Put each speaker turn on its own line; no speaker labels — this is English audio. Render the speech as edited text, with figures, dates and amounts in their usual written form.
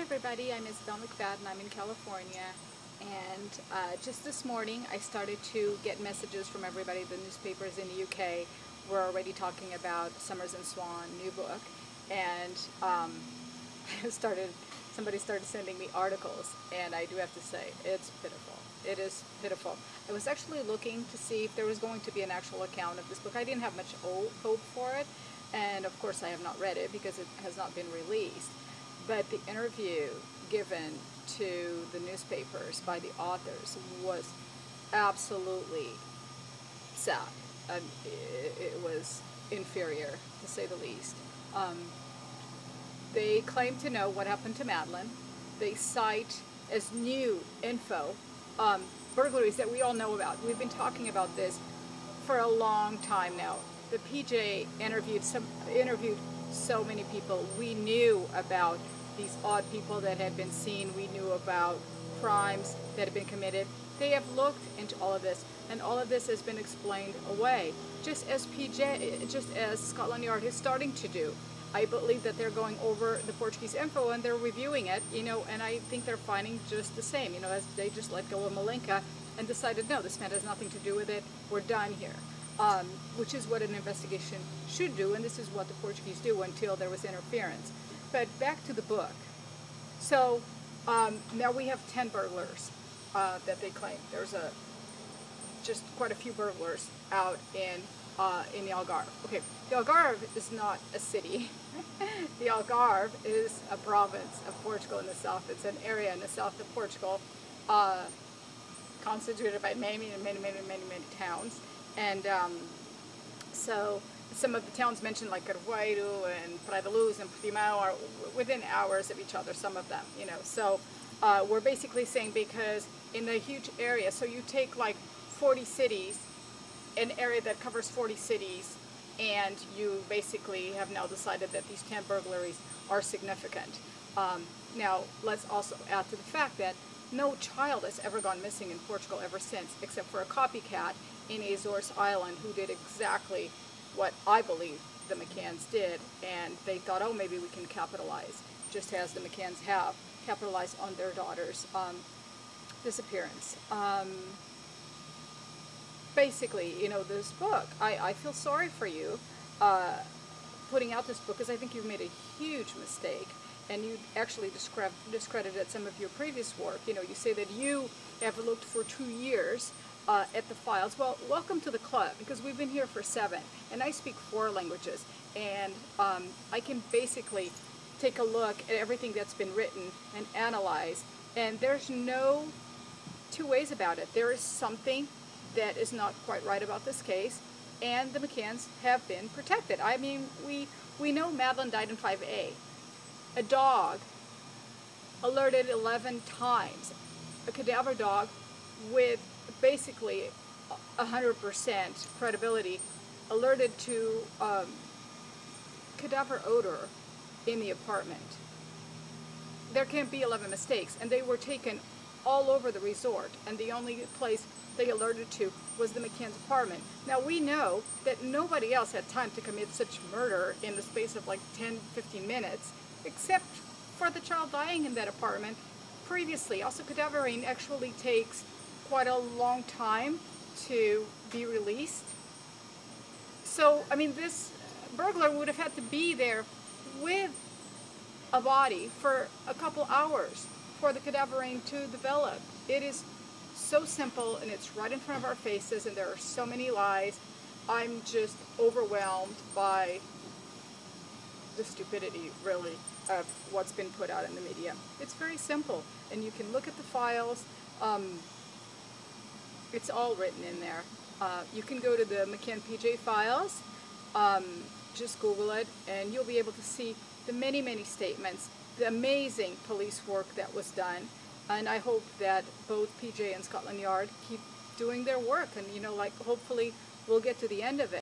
everybody, I'm Madeleine McCann. I'm in California, and just this morning I started to get messages from everybody. The newspapers in the UK were already talking about Summers and Swan new book, and somebody started sending me articles, and I do have to say it's pitiful. It is pitiful. I was actually looking to see if there was going to be an actual account of this book. I didn't have much hope for it, and of course I have not read it because it has not been released. But the interview given to the newspapers by the authors was absolutely sad. It was inferior, to say the least. They claim to know what happened to Madeleine. They cite as new info burglaries that we all know about. We've been talking about this for a long time now. The PJ interviewed so many people. We knew about these odd people that had been seen. We knew about crimes that had been committed. They have looked into all of this, and all of this has been explained away, just as Scotland Yard is starting to do. I believe that they're going over the Portuguese info and they're reviewing it, and I think they're finding just the same, as they just let go of Malinka and decided, no, this man has nothing to do with it, we're done here. Which is what an investigation should do, and this is what the Portuguese do until there was interference. But back to the book. So now we have 10 burglars that they claim. There's just quite a few burglars out in the Algarve. Okay, the Algarve is not a city. The Algarve is a province of Portugal in the south. It's an area in the south of Portugal constituted by many towns. And so some of the towns mentioned, like Carvoeiro and Praia da Luz and Portimão, are within hours of each other, some of them, So we're basically saying, because in the huge area, so you take like 40 cities, an area that covers 40 cities, and you basically have now decided that these 10 burglaries are significant. Now, let's also add to the fact that no child has ever gone missing in Portugal ever since, except for a copycat in Azores Island who did exactly what I believe the McCanns did, and they thought, oh, maybe we can capitalize, just as the McCanns have capitalized on their daughter's disappearance. Basically, this book, I feel sorry for you putting out this book, because I think you've made a huge mistake, and you actually discredited some of your previous work. You say that you have looked for 2 years at the files. Well, welcome to the club, because we've been here for 7, and I speak 4 languages, and I can basically take a look at everything that's been written and analyze, and there's no 2 ways about it. There is something that is not quite right about this case, and the McCanns have been protected. I mean, we know Madeleine died in 5A. A dog alerted 11 times, a cadaver dog with basically 100% credibility, alerted to cadaver odor in the apartment. There can't be 11 mistakes, and they were taken all over the resort, and the only place they alerted to was the McCann's apartment. Now, we know that nobody else had time to commit such murder in the space of like 10-15 minutes, except for the child dying in that apartment previously. Also, cadaverine actually takes quite a long time to be released. So, I mean, this burglar would have had to be there with a body for a couple hours for the cadaverine to develop. It is so simple, and it's right in front of our faces, and there are so many lies. I'm just overwhelmed by the stupidity, really, of what's been put out in the media. It's very simple, and you can look at the files. It's all written in there. You can go to the McCann PJ files, just Google it, and you'll be able to see the many statements, the amazing police work that was done. And I hope that both PJ and Scotland Yard keep doing their work, and hopefully we'll get to the end of it.